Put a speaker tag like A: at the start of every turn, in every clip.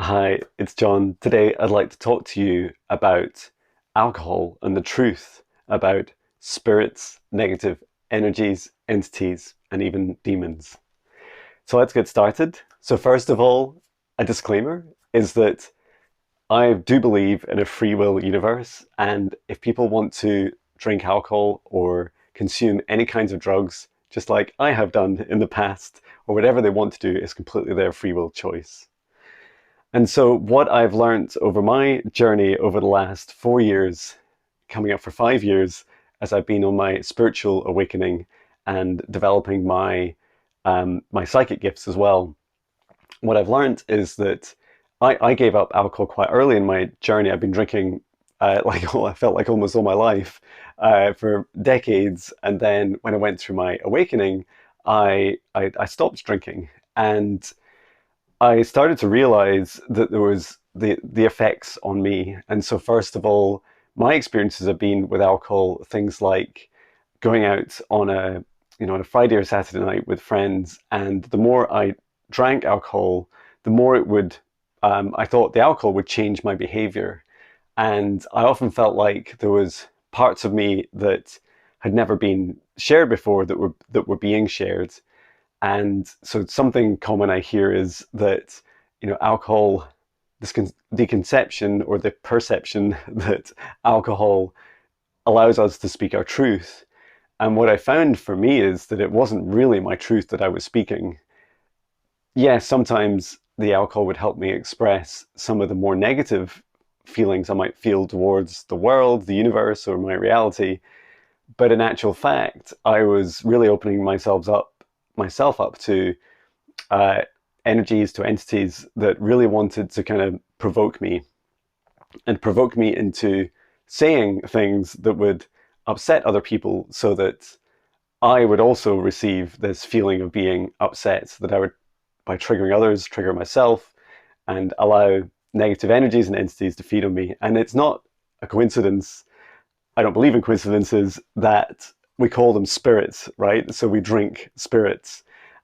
A: Hi, it's John. Today I'd like to talk to you about alcohol and the truth about spirits, negative energies, entities, and even demons. So let's get started. So first of all, a disclaimer is that I do believe in a free will universe, and if people want to drink alcohol or consume any kinds of drugs, just like I have done in the past, or whatever they want to do is completely their free will choice. And so what I've learned over my journey over the last 4 years, coming up for 5 years, as I've been on my spiritual awakening and developing my psychic gifts as well, what I've learned is that I gave up alcohol quite early in my journey. I've been drinking I felt like almost all my life for decades, and then when I went through my awakening, I stopped drinking, and I started to realize that there was the effects on me. And so first of all, my experiences have been with alcohol, things like going out on a Friday or Saturday night with friends, and the more I drank alcohol, the more it would I thought the alcohol would change my behavior. And I often felt like there was parts of me that had never been shared before that were being shared. And so something common I hear is that, alcohol, the conception or the perception that alcohol allows us to speak our truth. And what I found for me is that it wasn't really my truth that I was speaking. Yes, sometimes the alcohol would help me express some of the more negative feelings I might feel towards the world, the universe, or my reality. But in actual fact, I was really opening myself up to uh, energies, to entities that really wanted to kind of provoke me into saying things that would upset other people, so that I would also receive this feeling of being upset, that I would, by triggering others, trigger myself and allow negative energies and entities to feed on me. And it's not a coincidence, I don't believe in coincidences, that we call them spirits, right? So we drink spirits.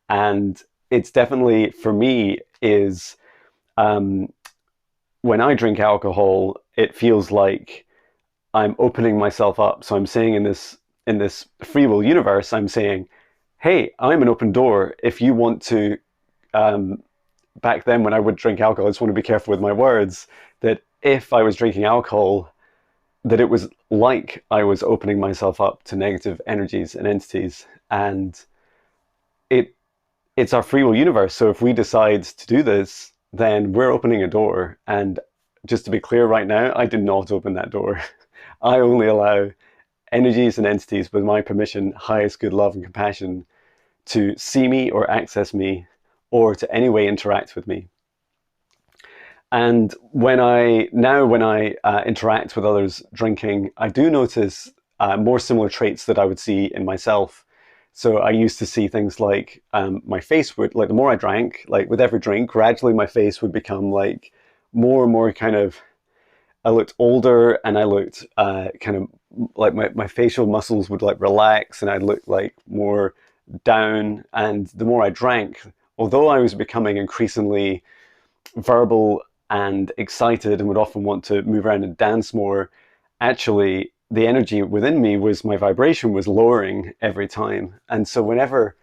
A: And it's definitely, for me, is um, when I drink alcohol, it feels like I'm opening myself up. So I'm saying in this free will universe, I'm saying, hey, I'm an open door. If you want to, um, back then when I would drink alcohol, I just want to be careful with my words, that if I was drinking alcohol, that it was like I was opening myself up to negative energies and entities. And it it's our free will universe. So if we decide to do this, then we're opening a door. And just to be clear right now, I did not open that door. I only allow energies and entities with my permission, highest good love and compassion, to see me or access me or to any way interact with me. And when I interact with others drinking, I do notice more similar traits that I would see in myself. So I used to see things like my face would, like the more I drank, like with every drink, gradually my face would become like more and more kind of, I looked older, and I looked kind of like my facial muscles would like relax, and I'd look like more down. And the more I drank, although I was becoming increasingly verbal and excited and would often want to move around and dance more, actually the energy within me was, my vibration was lowering every time. And so whenever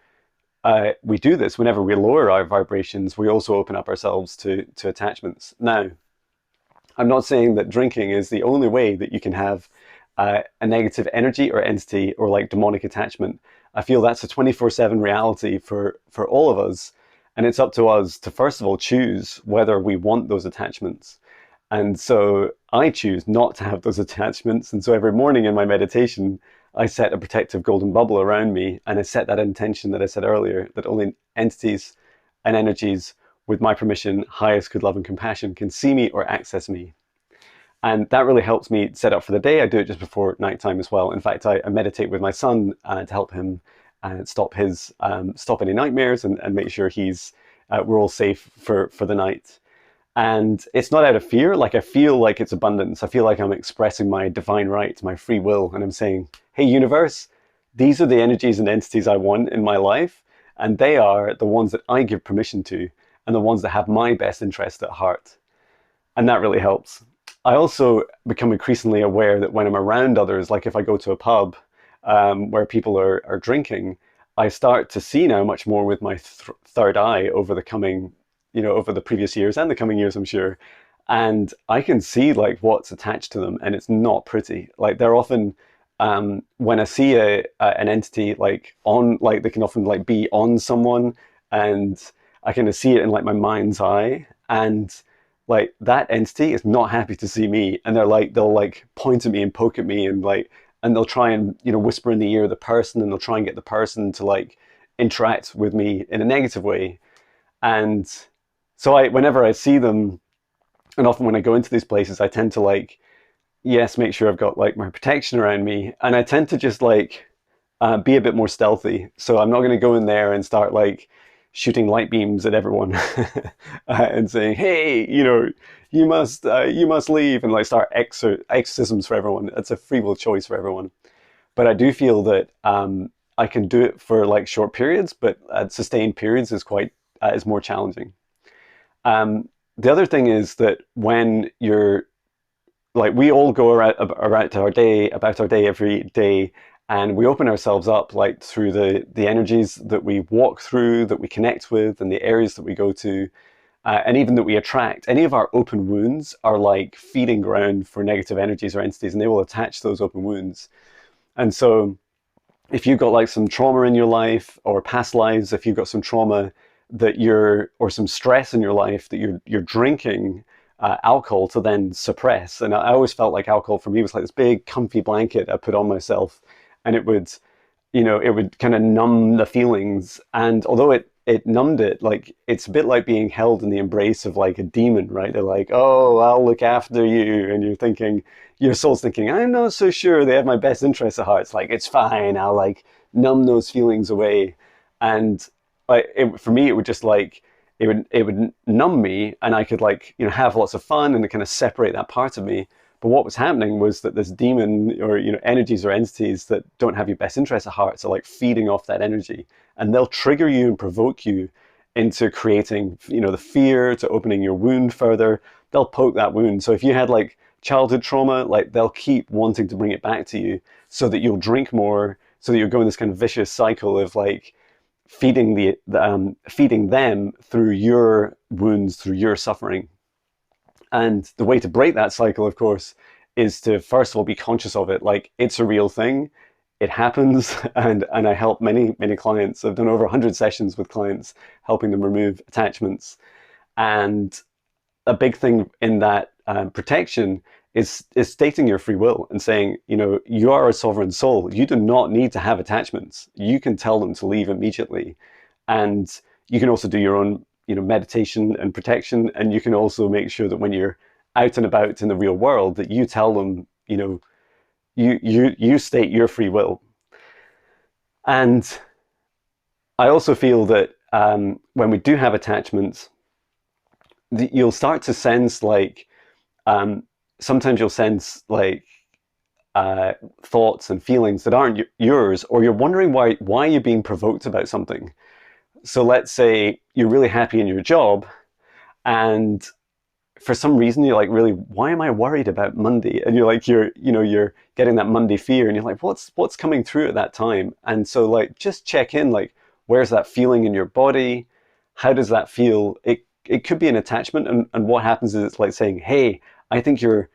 A: we do this, whenever we lower our vibrations, we also open up ourselves to attachments. Now, I'm not saying that drinking is the only way that you can have a negative energy or entity or like demonic attachment. I feel that's a 24/7 reality for all of us. And it's up to us to, first of all, choose whether we want those attachments. And so I choose not to have those attachments. And so every morning in my meditation, I set a protective golden bubble around me. And I set that intention that I said earlier, that only entities and energies with my permission, highest good love and compassion, can see me or access me. And that really helps me set up for the day. I do it just before nighttime as well. In fact, I meditate with my son to help him stop any nightmares, and make sure we're all safe for the night. And it's not out of fear. Like, I feel like it's abundance. I feel like I'm expressing my divine right, my free will, and I'm saying, hey, universe, these are the energies and entities I want in my life, and they are the ones that I give permission to, and the ones that have my best interest at heart. and that really helps. I also become increasingly aware that when I'm around others, like if I go to a pub where people are drinking, I start to see now much more with my third eye over the coming, over the previous years and the coming years, I'm sure. And I can see like what's attached to them, and it's not pretty. Like they're often, when I see an entity like they can often like be on someone, and I kind of see it in like my mind's eye, and like that entity is not happy to see me, and they'll like point at me and poke at me, and they'll try and whisper in the ear of the person, and they'll try and get the person to like interact with me in a negative way. And so whenever I see them, and often when I go into these places, I tend to like, yes, make sure I've got like my protection around me, and I tend to just like be a bit more stealthy. So I'm not going to go in there and start like shooting light beams at everyone and saying, "Hey, you must leave," and like start exorcisms for everyone. It's a free will choice for everyone. But I do feel that I can do it for like short periods, but sustained periods is more challenging. The other thing is that when you're like, we all go about our day every day, and we open ourselves up like through the energies that we walk through, that we connect with, and the areas that we go to, and even that we attract. Any of our open wounds are like feeding ground for negative energies or entities, and they will attach those open wounds. And so if you've got like some trauma in your life, or past lives, if you've got some trauma or some stress in your life that you're drinking alcohol to then suppress. And I always felt like alcohol for me was like this big comfy blanket I put on myself, and it would kind of numb the feelings. And although it numbed it, like it's a bit like being held in the embrace of like a demon, right? They're like, "Oh, I'll look after you," and your soul's thinking, "I'm not so sure they have my best interests at heart." It's like, it's fine, I'll like numb those feelings away. And for me, it would just like it would numb me, and I could like have lots of fun and kind of separate that part of me. But what was happening was that this demon, or energies or entities that don't have your best interests at heart, are like feeding off that energy, and they'll trigger you and provoke you into creating the fear, to opening your wound further. They'll poke that wound. So if you had like childhood trauma, like they'll keep wanting to bring it back to you, so that you'll drink more, so that you'll go in this kind of vicious cycle of like feeding them through your wounds, through your suffering. And the way to break that cycle, of course, is to first of all be conscious of it. Like, it's a real thing. It happens. And I help many clients. I've done over 100 sessions with clients, helping them remove attachments. And a big thing in that protection is stating your free will and saying, you are a sovereign soul. You do not need to have attachments. You can tell them to leave immediately. And you can also do your own, meditation and protection. And you can also make sure that when you're out and about in the real world, that you tell them, you state your free will. And I also feel that when we do have attachments, you'll start to sense like, sometimes you'll sense like thoughts and feelings that aren't yours, or you're wondering why you're being provoked about something. So let's say you're really happy in your job, and for some reason you're like, really, why am I worried about Monday? And you're like, you're getting that Monday fear, and you're like, what's coming through at that time? And so like, just check in, like, where's that feeling in your body? How does that feel? It could be an attachment, and what happens is it's like saying, hey, I think you're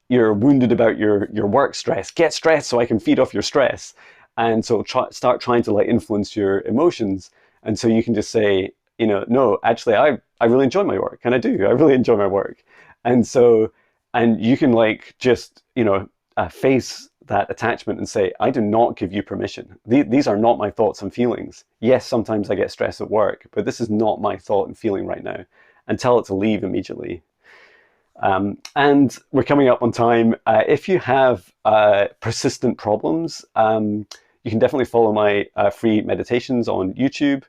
A: wounded about your work stress. Get stressed so I can feed off your stress. And so start trying to like influence your emotions. And so you can just say, no, actually, I really enjoy my work, and I really enjoy my work. And so, and you can like just face that attachment and say, I do not give you permission. These are not my thoughts and feelings. Yes, sometimes I get stressed at work, but this is not my thought and feeling right now. And tell it to leave immediately. And we're coming up on time. If you have persistent problems, you can definitely follow my free meditations on YouTube,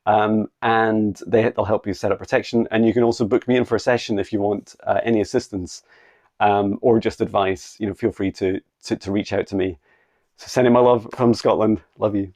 A: and they'll help you set up protection. And you can also book me in for a session if you want any assistance or just advice. Feel free to reach out to me. So sending my love from Scotland. Love you.